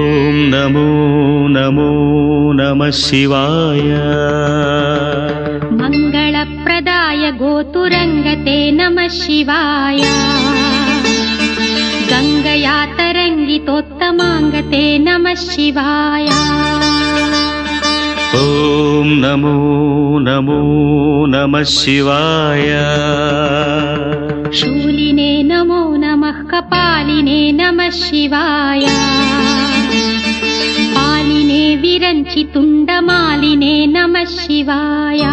ఓం నమో నమో నమః శివాయ. మంగళప్రదాయ గోతురంగతే నమః శివాయ. గంగయా తరంగితోత్తమాంగతే నమః శివాయ. ఓం నమో నమో నమః శివాయ. శూలినే నమో నమః కపాలినే నమః శివాయ. పాలినే విరంచి తుండమాలినే నమః శివాయ.